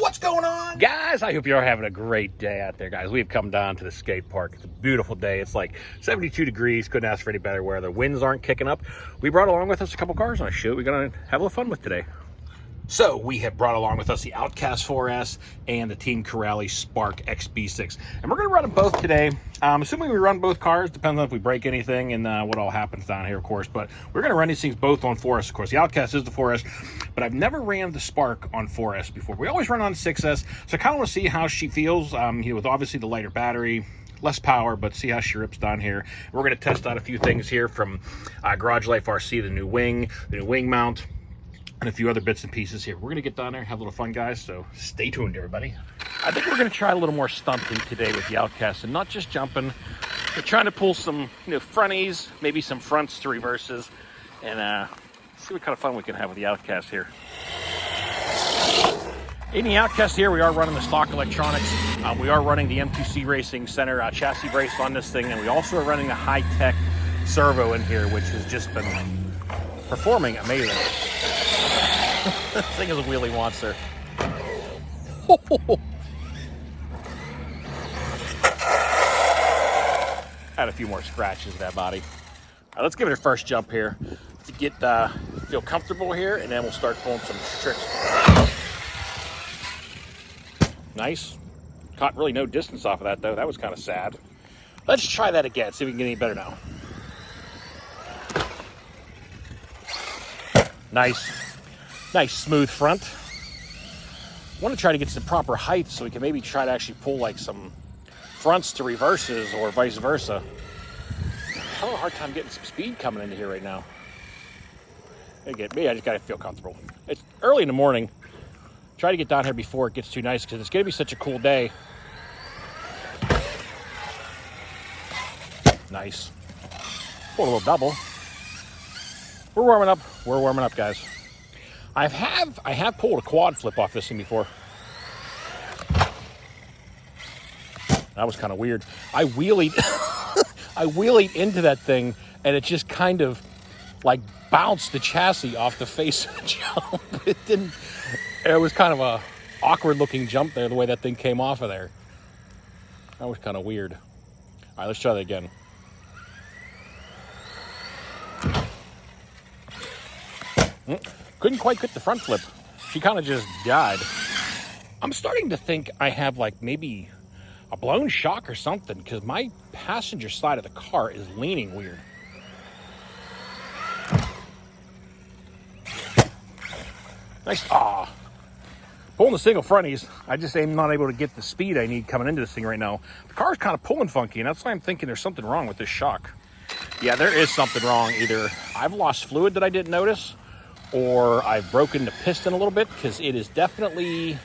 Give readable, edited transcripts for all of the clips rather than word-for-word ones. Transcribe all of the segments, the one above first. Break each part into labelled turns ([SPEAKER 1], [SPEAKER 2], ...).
[SPEAKER 1] What's going on, guys? I hope you're having a great day out there, guys. We've come down to the skate park. It's a beautiful day. It's like 72 degrees. Couldn't ask for any better weather. The winds aren't kicking up. We brought along with us a couple cars on a shoot we're going to have a little fun with today. So we have brought along with us the Outcast 4S and the Team Corrali Spark XB6. And we're going to run them both today. Assuming we run both cars, depends on if we break anything and what all happens down here, of course. But we're going to run these things both on 4S, of course. The Outcast is the 4S, but I've never ran the Spark on 4S before. We always run on 6S, so I kind of want to see how she feels, with obviously the lighter battery, less power, but see how she rips down here. We're going to test out a few things here from Garage Life RC, the new wing mount, and a few other bits and pieces here. We're going to get down there and have a little fun, guys, so stay tuned, everybody. I think we're going to try a little more stunting today with the Outcast, and not just jumping. We're trying to pull some fronties, maybe some fronts to reverses, and see what kind of fun we can have with the Outcast here. In the Outcast here, we are running the stock electronics. We are running the M2C Racing Center chassis brace on this thing, and we also are running a HItec servo in here, which has just been performing amazing. This thing is a wheelie monster. Had a few more scratches in that body. All right, let's give it a first jump here to get feel comfortable here, and then we'll start pulling some tricks. Nice. Caught really no distance off of that, though. That was kind of sad. Let's try that again, see if we can get any better now. Nice smooth front. I want to try to get some proper height so we can maybe try to actually pull like some fronts to reverses or vice versa. I'm having a hard time getting some speed coming into here right now. I just gotta feel comfortable. It's early in the morning. Try to get down here before it gets too nice because it's gonna be such a cool day. Nice. Pull a little double. We're warming up, guys. I have pulled a quad flip off this thing before. That was kind of weird. I wheelied into that thing, and it just kind of like bounced the chassis off the face of the jump. It was kind of a awkward looking jump there, the way that thing came off of there. That was kind of weird. All right, let's try that again. Couldn't quite get the front flip. She kind of just died. I'm starting to think I have like maybe a blown shock or something because my passenger side of the car is leaning weird. Nice. Pulling the single fronties. I just am not able to get the speed I need coming into this thing right now. The car's kind of pulling funky, and that's why I'm thinking there's something wrong with this shock. Yeah, there is something wrong. Either I've lost fluid that I didn't notice, or I've broken the piston a little bit, because it is definitely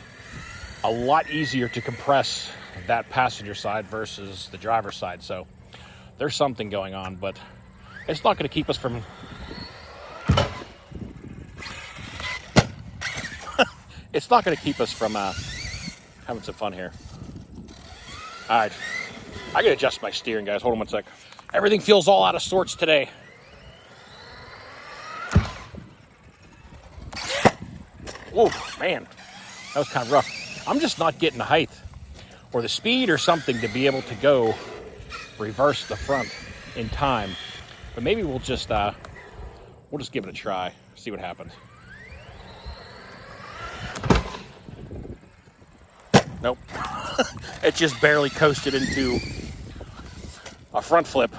[SPEAKER 1] a lot easier to compress that passenger side versus the driver's side. So there's something going on, but it's not going to keep us from having some fun here. All right, I gotta adjust my steering, guys. Hold on one sec. Everything feels all out of sorts today. Whoa, man, that was kind of rough. I'm just not getting the height or the speed or something to be able to go reverse the front in time. But maybe we'll just give it a try, see what happens. Nope. It just barely coasted into a front flip.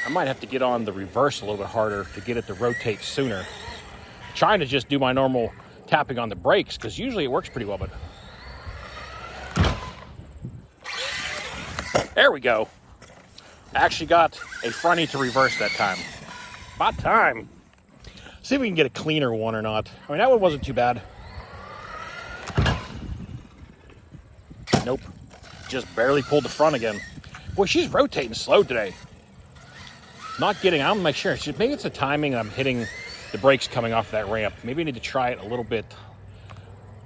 [SPEAKER 1] I might have to get on the reverse a little bit harder to get it to rotate sooner. Trying to just do my normal tapping on the brakes because usually it works pretty well, but there we go. I actually got a fronty to reverse that time. About time. See if we can get a cleaner one or not. I mean, that one wasn't too bad. Nope. Just barely pulled the front again. Boy, she's rotating slow today. Not getting, I'm not sure. Maybe it's the timing I'm hitting the brakes coming off that ramp. Maybe I need to try it a little bit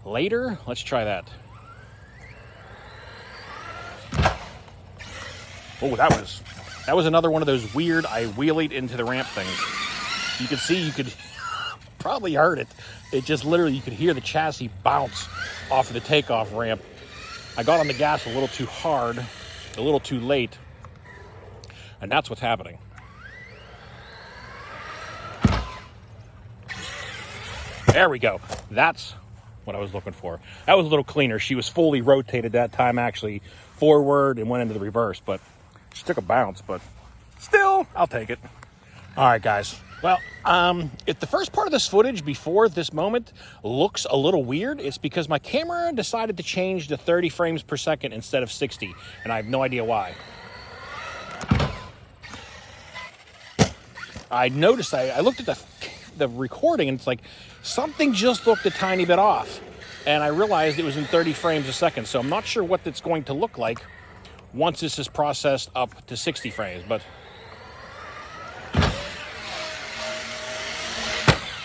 [SPEAKER 1] later. Let's try that. Oh, that was another one of those weird I wheelied into the ramp things. You could see you could probably heard it. It just literally, you could hear the chassis bounce off of the takeoff ramp. I got on the gas a little too hard, a little too late, and that's what's happening. There we go. That's what I was looking for. That was a little cleaner. She was fully rotated that time, actually forward and went into the reverse, but she took a bounce, but still, I'll take it. All right, guys. Well, if the first part of this footage before this moment looks a little weird, it's because my camera decided to change to 30 frames per second instead of 60, and I have no idea why. I noticed, I looked at the recording, and it's like something just looked a tiny bit off, and I realized it was in 30 frames a second, so I'm not sure what it's going to look like once this is processed up to 60 frames, but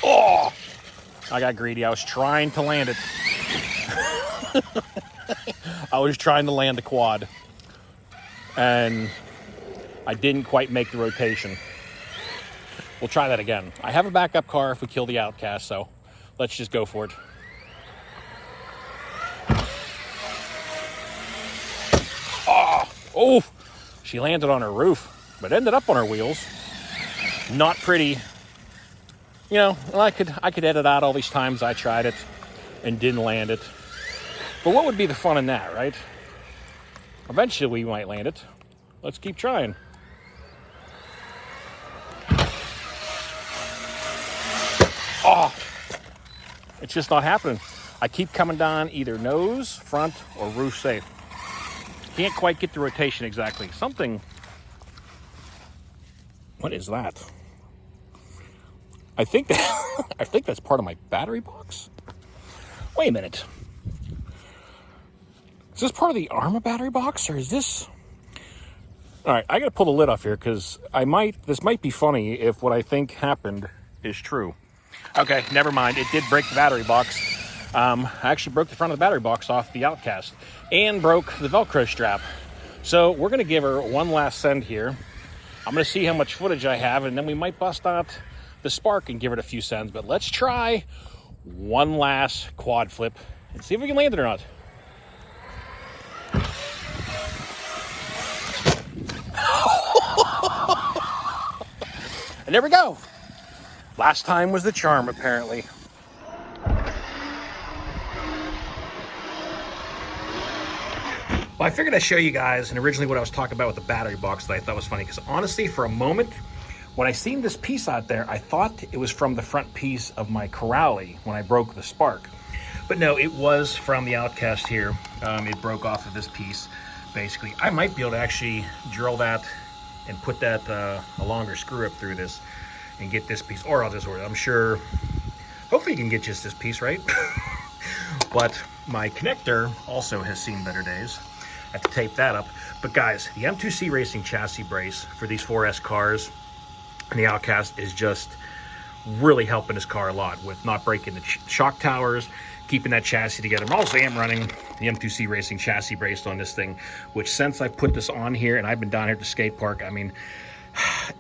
[SPEAKER 1] oh, I got greedy. I was trying to land it. I was trying to land the quad, and I didn't quite make the rotation. We'll try that again. I have a backup car if we kill the Outcast, so let's just go for it. Oh, she landed on her roof, but ended up on her wheels. Not pretty. You know, I could edit out all these times I tried it and didn't land it. But what would be the fun in that, right? Eventually we might land it. Let's keep trying. Oh, it's just not happening. I keep coming down either nose, front, or roof safe. Can't quite get the rotation exactly. Something. What is that? I think that's part of my battery box. Wait a minute. Is this part of the Arrma battery box, or is this? All right, I gotta pull the lid off here because this might be funny if what I think happened is true. Okay, never mind. It did break the battery box. I actually broke the front of the battery box off the Outcast and broke the Velcro strap. So we're gonna give her one last send here. I'm gonna see how much footage I have, and then we might bust out the spark and give it a few sends. But let's try one last quad flip and see if we can land it or not. And there we go. Last time was the charm, apparently. Well, I figured I'd show you guys, and originally what I was talking about with the battery box that I thought was funny, because honestly, for a moment, when I seen this piece out there, I thought it was from the front piece of my Corrali when I broke the spark. But no, it was from the Outcast here. It broke off of this piece, basically. I might be able to actually drill that and put that a longer screw up through this and get this piece, or I'll just order it. I'm sure, hopefully you can get just this piece, right? But my connector also has seen better days. I have to tape that up. But guys, the M2C Racing chassis brace for these 4S cars and the Outcast is just really helping this car a lot with not breaking the shock towers, keeping that chassis together. I also am running the M2C Racing chassis brace on this thing, which since I put this on here and I've been down here at the skate park, I mean,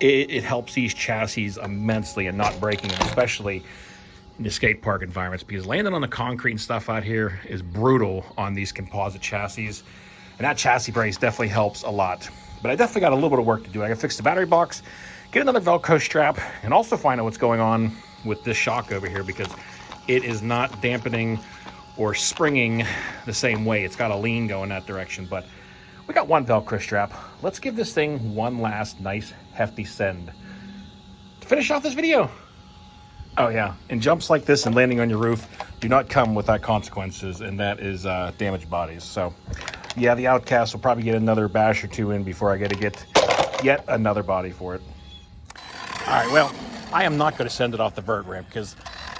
[SPEAKER 1] it helps these chassis immensely and not breaking them, especially in the skate park environments, because landing on the concrete and stuff out here is brutal on these composite chassis, and that chassis brace definitely helps a lot. But I definitely got a little bit of work to do. I gotta fix the battery box, get another Velcro strap, and also find out what's going on with this shock over here, because it is not dampening or springing the same way. It's got a lean going that direction, but we got one Velcro strap. Let's give this thing one last nice hefty send to finish off this video. Oh yeah, and jumps like this and landing on your roof do not come without consequences, and that is damaged bodies. So yeah, the Outcast will probably get another bash or two in before I get to get yet another body for it. All right, well, I am not going to send it off the vert ramp, because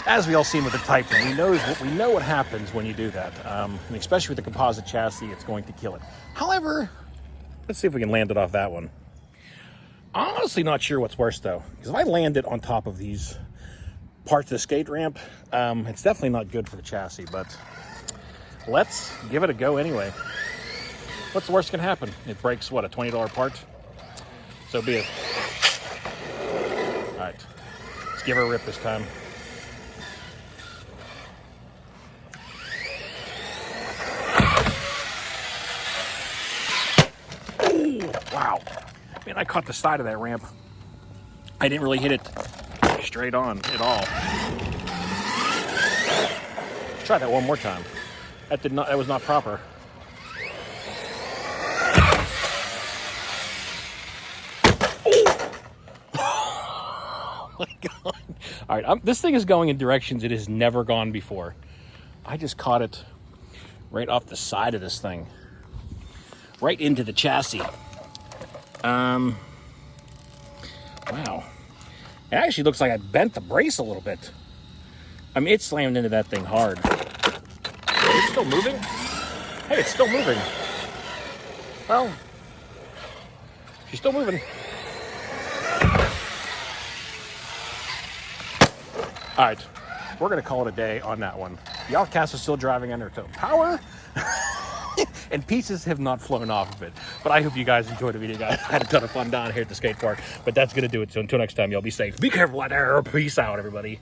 [SPEAKER 1] as we all seen with the Type, we know what happens when you do that. And especially with the composite chassis, it's going to kill it. However, let's see if we can land it off that one. I'm honestly not sure what's worse though, because if I land it on top of these parts of the skate ramp, it's definitely not good for the chassis, but let's give it a go anyway. What's the worst can happen? It breaks, what, a $20 part? So be it. All right, let's give her a rip this time. I caught the side of that ramp. I didn't really hit it straight on at all. Let's try that one more time. That was not proper. Oh my God. All right, this thing is going in directions it has never gone before. I just caught it right off the side of this thing. Right into the chassis. Wow. It actually looks like I bent the brace a little bit. I mean, it slammed into that thing hard. It's still moving? Hey, it's still moving. Well, she's still moving. All right, we're gonna call it a day on that one. The Outcast is still driving under its own power. And pieces have not flown off of it. But I hope you guys enjoyed the video, guys. I had a ton of fun down here at the skate park. But that's going to do it. So until next time, y'all be safe. Be careful out there. Peace out, everybody.